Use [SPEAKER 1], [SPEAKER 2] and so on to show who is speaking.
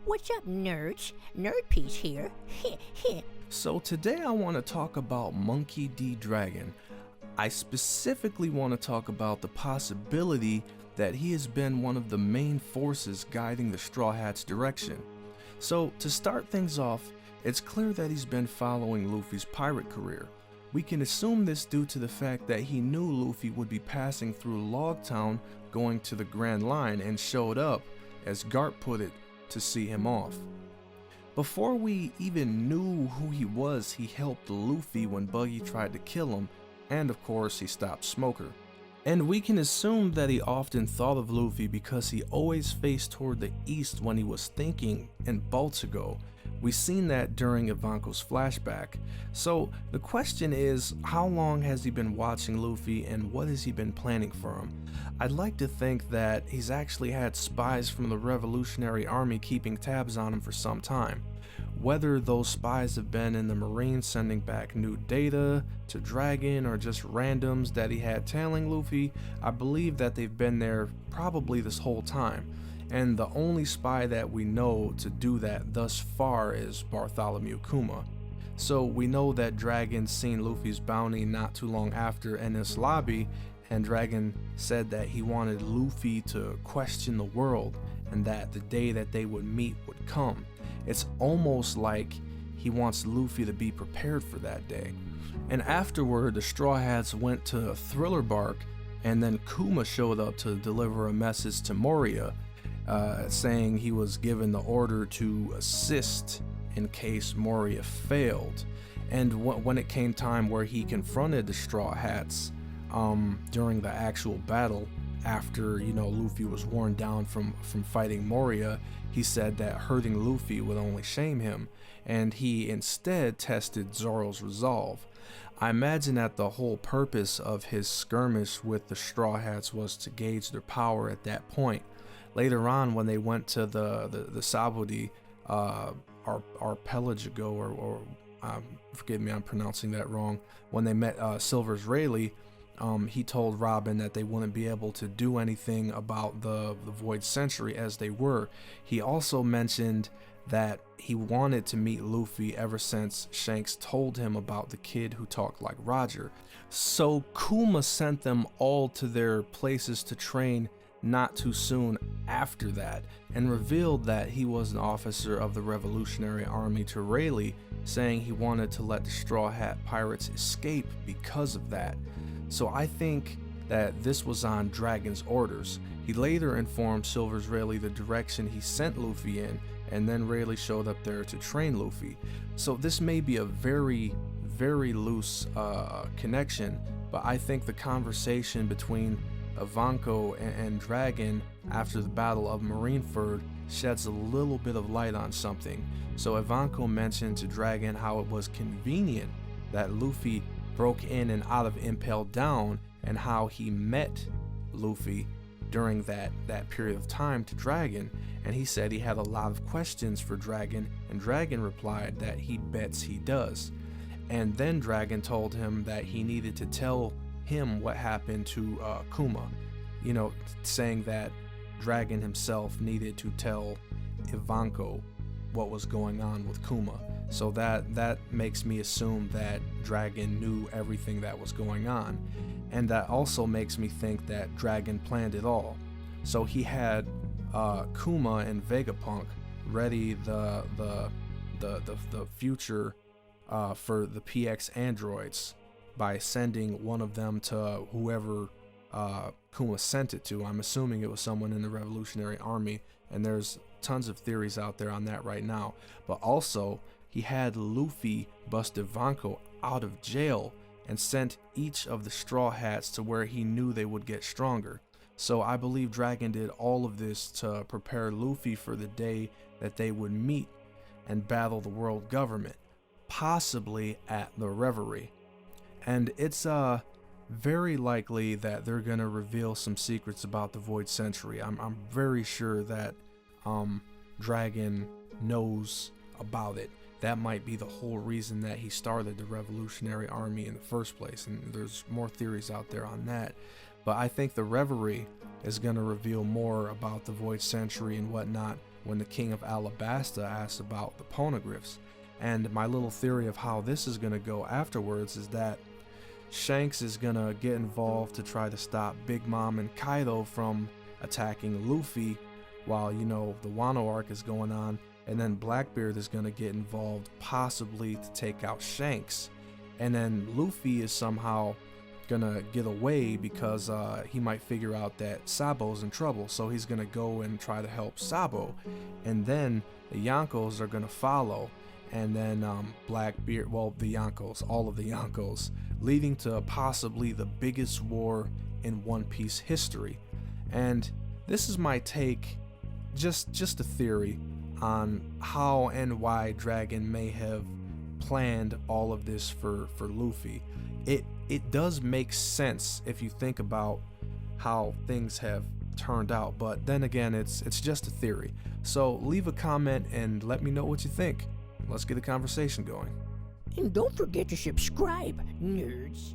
[SPEAKER 1] What's up, nerds? Nerd Piece here.
[SPEAKER 2] So today I want to talk about Monkey D. Dragon. I specifically want to talk about the possibility that he has been one of the main forces guiding the Straw Hat's direction. So to start things off, it's clear that he's been following Luffy's pirate career. We can assume this due to the fact that he knew Luffy would be passing through Log Town going to the Grand Line and showed up, as Garp put it, to see him off. Before we even knew who he was, he helped Luffy when Buggy tried to kill him, and of course he stopped Smoker. And we can assume that he often thought of Luffy because he always faced toward the east when he was thinking in Baltigo. We seen that during Ivanko's flashback. So the question is, how long has he been watching Luffy and what has he been planning for him? I'd like to think that he's actually had spies from the Revolutionary Army keeping tabs on him for some time. Whether those spies have been in the Marines sending back new data to Dragon or just randoms that he had tailing Luffy, I believe that they've been there probably this whole time. And the only spy that we know to do that thus far is Bartholomew Kuma. So we know that Dragon seen Luffy's bounty not too long after Enies Lobby, and Dragon said that he wanted Luffy to question the world and that the day that they would meet would come. It's almost like he wants Luffy to be prepared for that day. And afterward, the Straw Hats went to Thriller Bark, and then Kuma showed up to deliver a message to Moria, saying he was given the order to assist in case Moria failed. And when it came time where he confronted the Straw Hats during the actual battle, after Luffy was worn down from fighting Moria, he said that hurting Luffy would only shame him, and he instead tested Zoro's resolve. I imagine that the whole purpose of his skirmish with the Straw Hats was to gauge their power at that point. Later on, when they went to the Sabodi Arpelago, or forgive me, I'm pronouncing that wrong, when they met Silver's Rayleigh, he told Robin that they wouldn't be able to do anything about the Void Century as they were. He also mentioned that he wanted to meet Luffy ever since Shanks told him about the kid who talked like Roger. So Kuma sent them all to their places to train not too soon after that, and revealed that he was an officer of the Revolutionary Army to Rayleigh, saying he wanted to let the Straw Hat Pirates escape because of that. So I think that this was on Dragon's orders. He later informed Silver's Rayleigh the direction he sent Luffy in, and then Rayleigh showed up there to train Luffy. So this may be a very, very loose connection, but I think the conversation between Ivanko and Dragon after the Battle of Marineford sheds a little bit of light on something. So Ivanko mentioned to Dragon how it was convenient that Luffy broke in and out of Impel Down, and how he met Luffy during that period of time to Dragon, and he said he had a lot of questions for Dragon, and Dragon replied that he bets he does. And then Dragon told him that he needed to tell him what happened to Kuma, saying that Dragon himself needed to tell Ivanko what was going on with Kuma. So that makes me assume that Dragon knew everything that was going on, and that also makes me think that Dragon planned it all. So he had Kuma and Vegapunk ready the future for the PX androids by sending one of them to whoever Kuma sent it to. I'm assuming it was someone in the Revolutionary Army, and there's tons of theories out there on that right now. But also, he had Luffy bust Ivanko out of jail and sent each of the Straw Hats to where he knew they would get stronger. So I believe Dragon did all of this to prepare Luffy for the day that they would meet and battle the world government, possibly at the Reverie. And it's very likely that they're gonna reveal some secrets about the Void Century. I'm very sure that Dragon knows about it. That might be the whole reason that he started the Revolutionary Army in the first place, and there's more theories out there on that. But I think the Reverie is going to reveal more about the Void Century and whatnot when the king of Alabasta asks about the poneglyphs. And my little theory of how this is going to go afterwards is that Shanks is going to get involved to try to stop Big Mom and Kaido from attacking Luffy while, the Wano arc is going on. And then Blackbeard is going to get involved, possibly to take out Shanks. And then Luffy is somehow going to get away because he might figure out that Sabo's in trouble. So he's going to go and try to help Sabo. And then the Yonkos are going to follow. And then Blackbeard, the Yonkos, all of the Yonkos, leading to possibly the biggest war in One Piece history. And this is my take, just a theory, on how and why Dragon may have planned all of this for Luffy. It does make sense if you think about how things have turned out, but then again, it's just a theory. So leave a comment and let me know what you think. Let's get the conversation going.
[SPEAKER 1] And don't forget to subscribe, nerds.